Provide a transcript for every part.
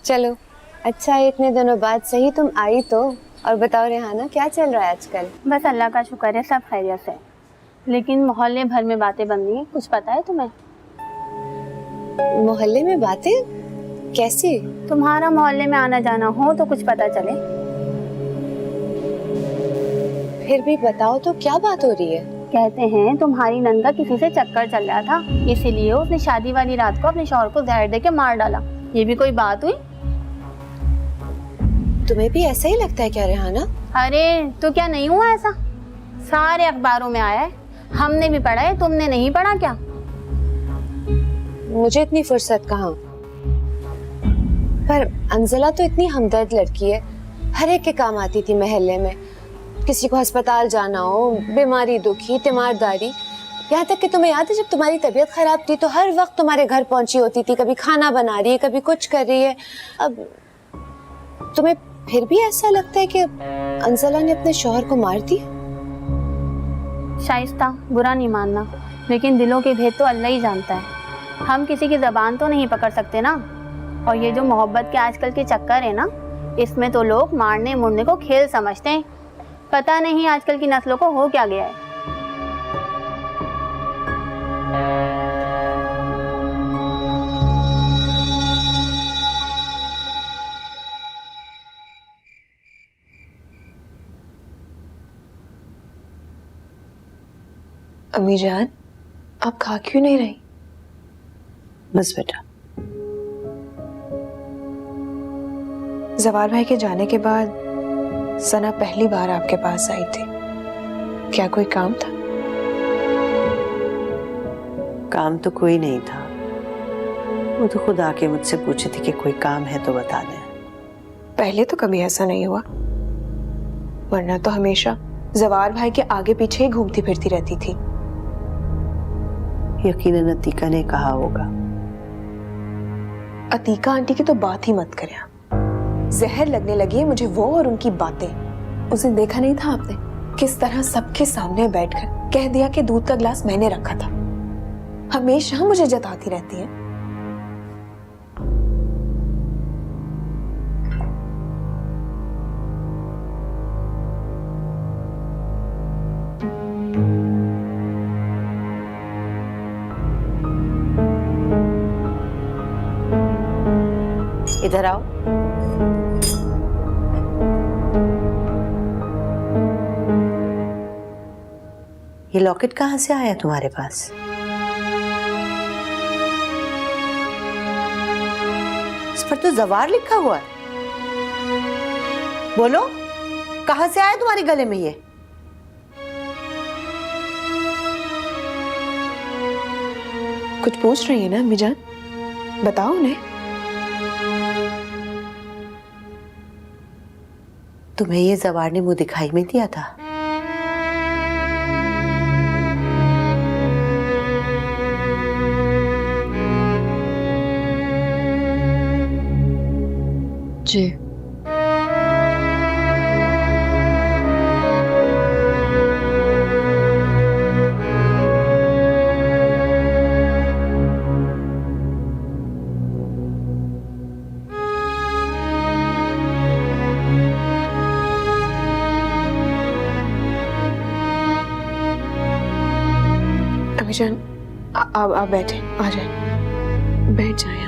चलो अच्छा है इतने दिनों बाद सही तुम आई तो। और बताओ रेहाना क्या चल रहा है आजकल? बस अल्लाह का शुक्र है, सब खैरियत से। लेकिन मोहल्ले भर में बातें बन रही हैं, कुछ पता है तुम्हें? मोहल्ले में बातें? कैसी? तुम्हारा मोहल्ले में आना जाना हो तो कुछ पता चले। फिर भी बताओ तो क्या बात हो रही है? कहते हैं तुम्हारी नंद का किसी से चक्कर चल रहा था, इसीलिए उसने शादी वाली रात को अपने शौहर को जहर दे के मार डाला। ये भी कोई बात हुई? तुम्हें भी ऐसा ही लगता है क्या रेहाना? अरे तो क्या नहीं हुआ ऐसा? सारे अखबारों में आया है, हमने भी पढ़ा है, तुमने नहीं पढ़ा क्या? मुझे इतनी फुर्सत कहाँ। पर अंजला तो इतनी हमदर्द लड़की है, हर एक के काम आती थी मोहल्ले में। किसी को अस्पताल जाना हो, बीमारी दुखी, तीमारदारी, यहाँ तक कि तुम्हें याद है जब तुम्हारी तबीयत खराब थी तो हर वक्त तुम्हारे घर पहुंची होती थी, कभी खाना बना रही है, कभी कुछ कर रही है। अब तुम्हें फिर भी ऐसा लगता है कि अंजला ने अपने शौहर को मार दिया? शाइस्ता, बुरा नहीं मानना, लेकिन दिलों के भेद तो अल्लाह ही जानता है। हम किसी की ज़बान तो नहीं पकड़ सकते ना। और ये जो मोहब्बत के आजकल के चक्कर है ना, इसमें तो लोग मारने मुड़ने को खेल समझते हैं। पता नहीं आजकल की नस्लों को हो क्या गया है। अम्मी जान, आप खा क्यों नहीं रही? बस बेटा। जवार भाई के जाने के बाद सना पहली बार आपके पास आई थी, क्या कोई काम था? काम तो कोई नहीं था, वो तो खुद आके मुझसे पूछी थी कि कोई काम है तो बता दें। पहले तो कभी ऐसा नहीं हुआ, वरना तो हमेशा जवार भाई के आगे पीछे ही घूमती फिरती रहती थी। यकीनन अतीका ने कहा होगा। अतीका आंटी की तो बात ही मत करें आप। जहर लगने लगी है मुझे वो और उनकी बातें। उस दिन देखा नहीं था आपने किस तरह सबके सामने बैठकर कह दिया कि दूध का गिलास मैंने रखा था। हमेशा मुझे जताती रहती है। इधर आओ। ये लॉकेट कहाँ से आया तुम्हारे पास? इस पर तो जवार लिखा हुआ है। बोलो, कहाँ से आया तुम्हारे गले में ये? कुछ पूछ रही है ना अम्मी जान, बताओ उन्हें। तुम्हें ये जवार ने मुंह दिखाई में दिया था? जी। अमीजान आप बैठे, आ जाए, बैठ जाए।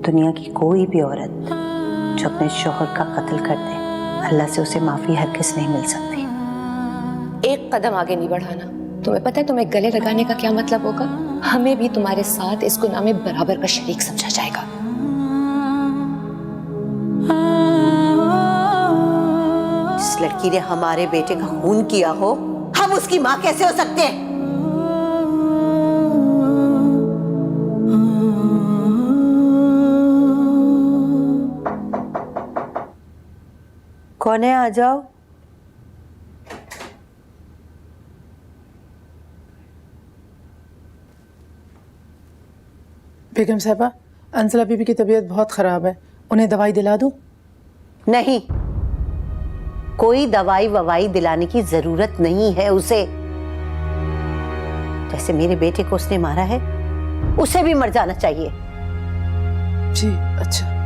दुनिया की कोई भी औरत जो अपने शौहर का कत्ल कर दे, अल्लाह से उसे माफी हरगिज़ नहीं मिल सकती। एक कदम आगे नहीं बढ़ाना। तुम्हें पता है तुम्हें गले लगाने का क्या मतलब होगा? हमें भी तुम्हारे साथ इस गुनाह में बराबर का शरीक समझा जाएगा। जिस लड़की ने हमारे बेटे का खून किया हो, हम उसकी माँ कैसे हो सकते हैं? कौन है? आ जाओ। बेगम साहबा, अंजला बीबी की तबीयत बहुत ख़राब है, उन्हें दवाई दिला दूं? नहीं, कोई दवाई ववाई दिलाने की जरूरत नहीं है उसे। जैसे मेरे बेटे को उसने मारा है, उसे भी मर जाना चाहिए। जी अच्छा।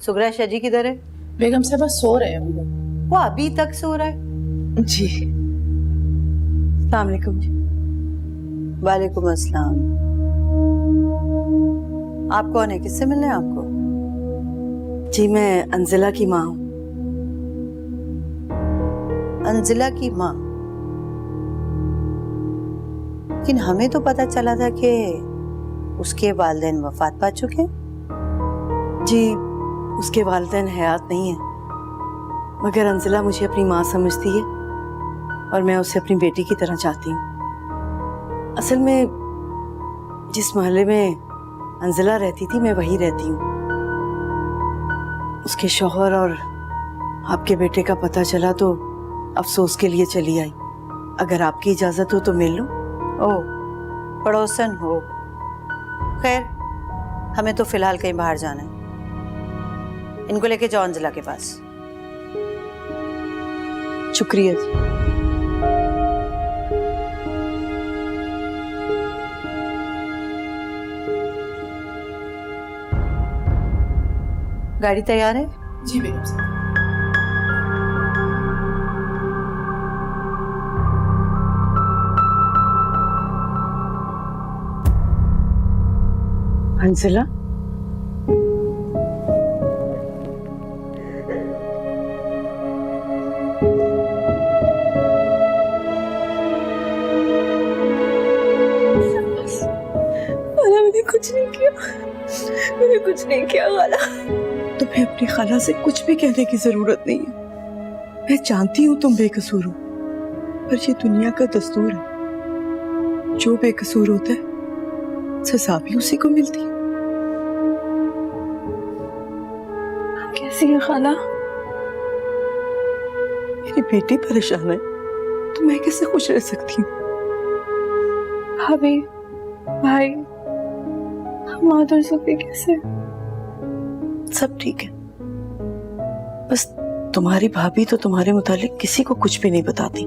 सुगरा शाह जी किधर है? बेगम साहबा सो रहे हैं वो अभी तक सो रहा है? जी। अस्सलाम वालेकुम जी। वालेकुम अस्सलाम। आप कौन है? किससे मिलना है आपको? जी मैं अंजिला की माँ हूँ। अंजिला की माँ? लेकिन हमें तो पता चला था कि उसके वालिदैन वफात पा चुके हैं। जी उसके वालिदैन हयात नहीं है, मगर अंजिला मुझे अपनी माँ समझती है और मैं उसे अपनी बेटी की तरह चाहती हूँ। असल में जिस मोहल्ले में अंजिला रहती थी मैं वहीं रहती हूँ। उसके शौहर और आपके बेटे का पता चला तो अफसोस के लिए चली आई। अगर आपकी इजाजत हो तो मिल लूं? ओह, पड़ोसन हो। खैर, हमें तो फिलहाल कहीं बाहर जाना है। इनको लेके जाओ अंजिला के पास। शुक्रिया जी। गाड़ी तैयार है? जी बेगम साहब। अंजिला, मैंने कुछ नहीं किया, मैंने कुछ नहीं किया खाला। तुम्हें अपनी खाला से कुछ भी कहने की जरूरत नहीं है। मैं जानती हूँ तुम बेकसूर हो, पर ये दुनिया का दस्तूर है। जो बेकसूर होता है सजा भी उसी को मिलती है। कैसी है खाला? मेरी बेटी परेशान है तो मैं कैसे खुश रह सकती हूँ? भाभी, भाई, माधुर सफी कैसे? सब ठीक है, बस तुम्हारी भाभी तो तुम्हारे मुतालिक किसी को कुछ भी नहीं बताती।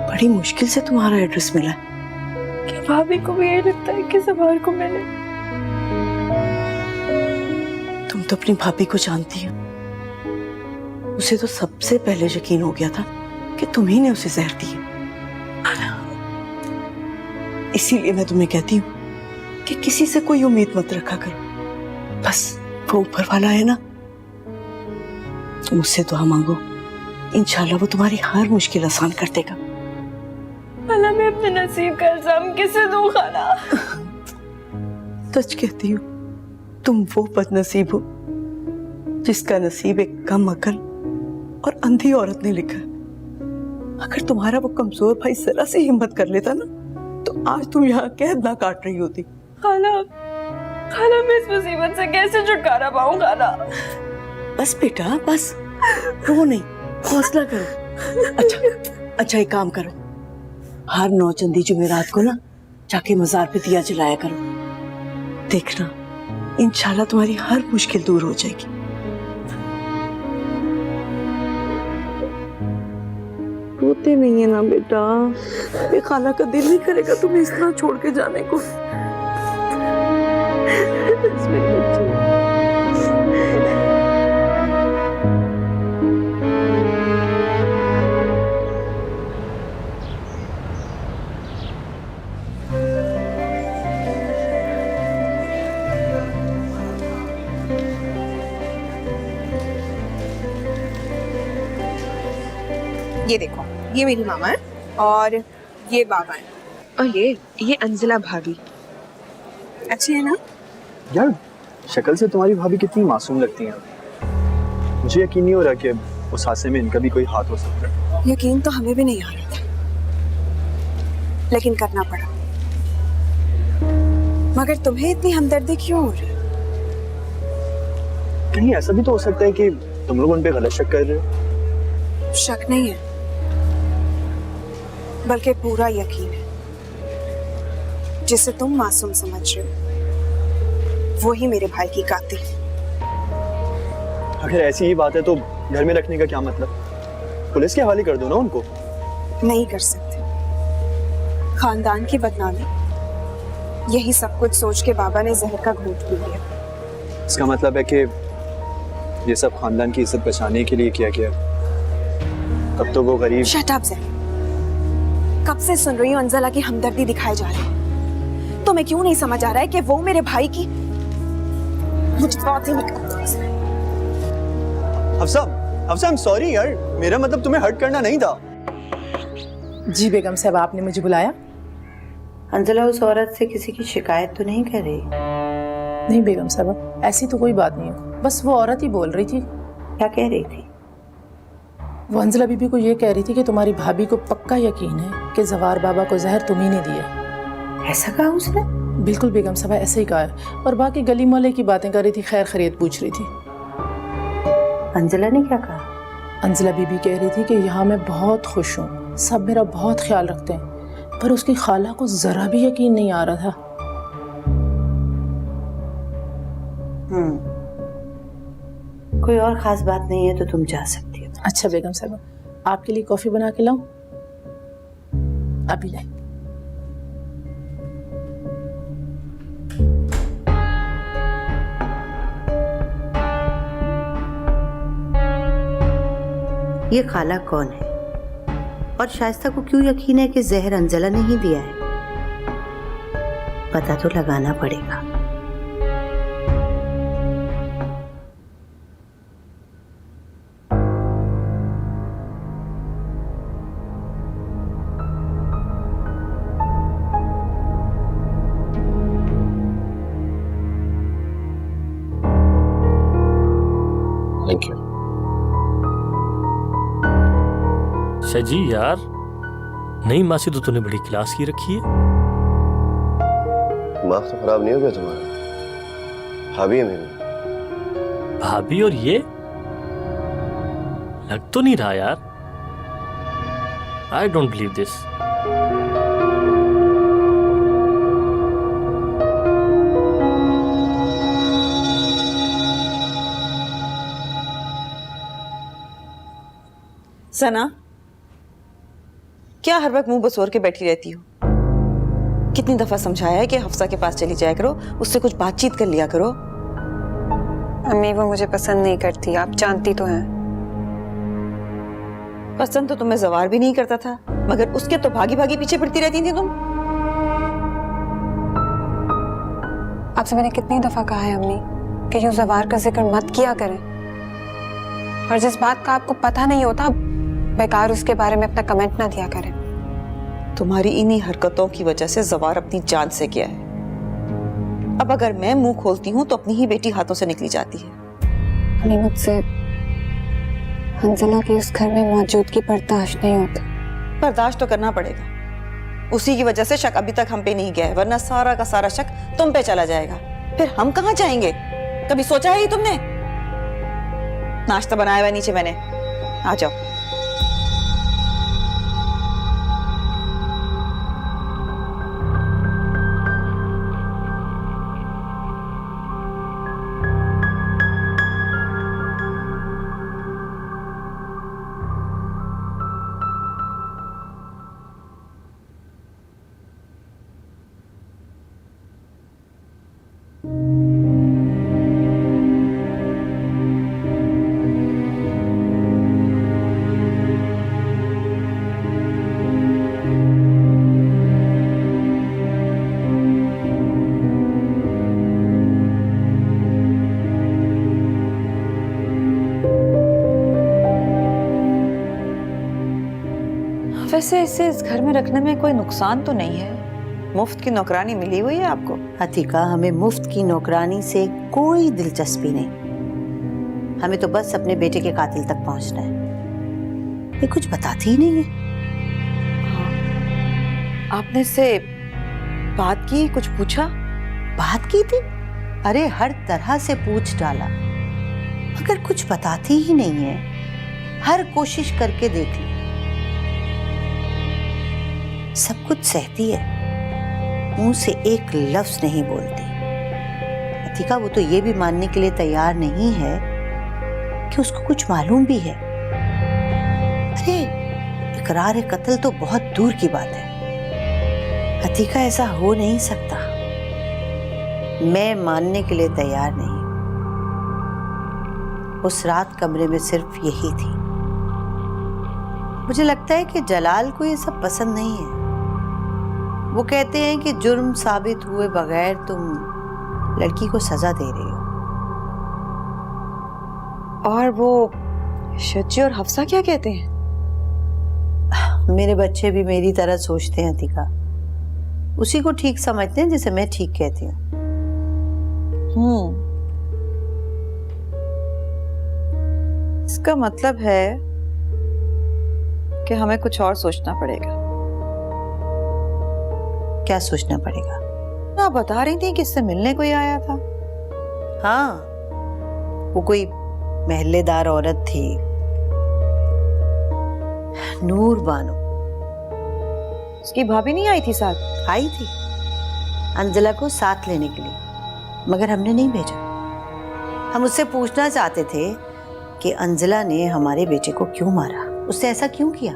बड़ी मुश्किल से तुम्हारा एड्रेस मिला है। क्या भाभी को भी यही लगता है कि जबार को मैंने? तुम तो अपनी भाभी को जानती हो, उसे तो सबसे पहले यकीन हो गया था कि तुम्ही ने उसे जहर दी है। इसीलिए मैं तुम्हें कहती हूँ कि किसी से कोई उम्मीद मत रखा करो। बस वो ऊपर वाला है ना, तुम उससे दुआ मांगो, इंशाल्लाह वो तुम्हारी हर मुश्किल आसान कर देगा। खाला, मैं अपने नसीब का इल्जाम किसे दूं खाला? सच कहती हूँ, तुम वो बदनसीब हो जिसका नसीब एक कम अकल और अंधी औरत ने लिखा है। अगर तुम्हारा वो कमजोर भाई जरा सी हिम्मत कर लेता ना, तो आज तुम यहाँ कैद ना काट रही होती। खाला, खाला, मैं इस मुसीबत से कैसे छुटकारा पाऊं खाला? बस बेटा बस, रो नहीं, हौसला करो। अच्छा एक काम करो, हर 9 चंदी जुमेरात को ना जाके मजार पे दिया जलाया करो। देखना इंशाल्लाह तुम्हारी हर मुश्किल दूर हो जाएगी। रोते नहीं है ना बेटा, ये खाला का दिल नहीं करेगा तुम्हें इस तरह छोड़ के जाने को। ये देखो, ये मेरी मामा है और ये बाबा है। और ये अंजिला भाभी अच्छी है ना? यार शक्ल से तुम्हारी भाभी कितनी मासूम लगती हैं। मुझे यकीन नहीं हो रहा कि उस हादसे में इनका भी कोई हाथ हो सकता है। यकीन तो हमें भी नहीं आ रहा था, लेकिन करना पड़ा। मगर तुम्हें इतनी हमदर्दी क्यों हो रही? कहीं ऐसा भी तो हो सकता है कि तुम लोग उन पे गलत शक कर रहे हो। शक नहीं है, बल्कि पूरा यकीन है। जिसे तुम मासूम समझ रहे हो, वो ही मेरे भाई की कातिल। अगर ऐसी ही बात है तो घर में रखने का क्या मतलब? पुलिस के हवाले कर दो ना उनको। नहीं कर सकते। खानदान की बदनामी, यही सब कुछ सोच के बाबा ने जहर का घूंट पी लिया। इसका मतलब है कि ये सब खानदान की इज्जत बचाने के लिए किया गया। तब तो वो गरीब। शट अप ज़हर। कब से सुन रही हूँ अंजला की हमदर्दी दिखाई जा रही है। तुम्हें क्यों नहीं समझ आ रहा है कि वो मेरे भाई की? मुझे बात ही नहीं करती। Hafsa, Hafsa, I am sorry यार, मेरा मतलब तुम्हें हर्ट करना नहीं था। जी बेगम साहब, आपने मुझे बुलाया? अंजला उस औरत से किसी की शिकायत तो नहीं कर रही? नहीं बेगम साहब, ऐसी तो कोई बात नहीं है। बस वो औरत ही बोल रही थी। क्या कह रही थी? वो अंजला बीबी को ये कह रही थी कि तुम्हारी भाभी को पक्का यकीन है कि जवार बाबा को जहर तुम्ही ने दिया। ऐसा कहा उसने? बिल्कुल बेगम साहब, ऐसे ही कहा है। और बाकी गली मोहल्ले की बातें कर रही थी, खैर खैरियत पूछ रही थी। अंजला ने क्या कहा? अंजला बीबी कह रही थी कि यहाँ मैं बहुत खुश हूँ, सब मेरा बहुत ख्याल रखते हैं, पर उसकी खाला को जरा भी यकीन नहीं आ रहा था। कोई और खास बात नहीं है तो तुम जा सकती हो। अच्छा बेगम साहब, आपके लिए कॉफी बना के लाऊं? अभी लाए। ये खाला कौन है और शाइस्ता को क्यों यकीन है कि जहर अंजला ने ही दिया है? पता तो लगाना पड़ेगा। Thank you. सजी यार, नई मासी तो तूने बड़ी क्लास की रखी है। दिमाग तो खराब नहीं हो गया तुम्हारा? भाभी है मेरी। भाभी? और ये लग तो नहीं रहा यार। I don't believe this. Sana, क्या हर वक्त मुंह बसोर के बैठी रहती हो? कितनी दफा समझाया है कि हफ्सा के पास चली जाया करो, उससे कुछ बातचीत कर लिया करो। अम्मी, वो मुझे पसंद नहीं करती, आप जानती तो हैं। पसंद तो तुम्हें जवार भी नहीं करता था, मगर उसके तो भागी भागी पीछे पड़ती रहती थी तुम। आपसे मैंने कितनी दफा कहा है अम्मी कि यूं जवार का जिक्र मत किया करें, और जिस बात का आपको पता नहीं होता बेकार उसके बारे में अपना कमेंट ना दिया करें। तुम्हारी इन्हीं हरकतों की वजह से जवार अपनी जान से गया है। अब अगर मैं मुंह खोलती हूँ तो अपनी ही बेटी हाथों से निकली जाती है। अम्मी, मुझसे अंजला की उस घर में मौजूदगी बर्दाश्त नहीं होती। बर्दाश्त तो करना पड़ेगा। उसी की वजह से शक अभी तक हम पे नहीं गया है, वरना सारा का सारा शक तुम पे चला जाएगा। फिर हम कहाँ जाएंगे? कभी सोचा है ये तुमने? नाश्ता बनाया हुआ नीचे मैंने, आ जाओ। वैसे इसे इस घर में रखने में कोई नुकसान तो नहीं है। मुफ्त की नौकरानी मिली हुई है आपको? अतिका, हमें मुफ्त की नौकरानी से कोई दिलचस्पी नहीं। हमें तो बस अपने बेटे के कातिल तक पहुंचना है। ये कुछ बताती ही नहीं है। आपने इससे बात की, कुछ पूछा? बात की थी, अरे हर तरह से पूछ डाला, मगर कुछ बताती ही नहीं है। हर कोशिश करके देख ली, सब कुछ सहती है, मुंह से एक लफ्ज नहीं बोलती। अतिका, वो तो ये भी मानने के लिए तैयार नहीं है कि उसको कुछ मालूम भी है। अरे इकरार कत्ल तो बहुत दूर की बात है। अतिका, ऐसा हो नहीं सकता। मैं मानने के लिए तैयार नहीं। उस रात कमरे में सिर्फ यही थी। मुझे लगता है कि जलाल को ये सब पसंद नहीं है। वो कहते हैं कि जुर्म साबित हुए बगैर तुम लड़की को सजा दे रही हो। और वो शज्जी और हफ्सा क्या कहते हैं? मेरे बच्चे भी मेरी तरह सोचते हैं अतिका, उसी को ठीक समझते हैं जिसे मैं ठीक कहती हूँ। इसका मतलब है कि हमें कुछ और सोचना पड़ेगा। क्या सोचना पड़ेगा? आप बता रही थी कि इससे मिलने कोई आया था। हाँ, वो कोई महल्लेदार औरत थी, नूर बानो। उसकी भाभी नहीं आई थी साथ? आई थी अंजला को साथ लेने के लिए, मगर हमने नहीं भेजा। हम उससे पूछना चाहते थे कि अंजला ने हमारे बेटे को क्यों मारा, उसने ऐसा क्यों किया।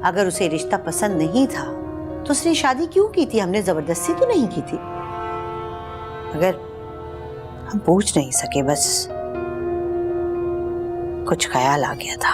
अगर उसे रिश्ता पसंद नहीं था तो उसने शादी क्यों की थी? हमने जबरदस्ती तो नहीं की थी। मगर हम पूछ नहीं सके, बस कुछ ख्याल आ गया था।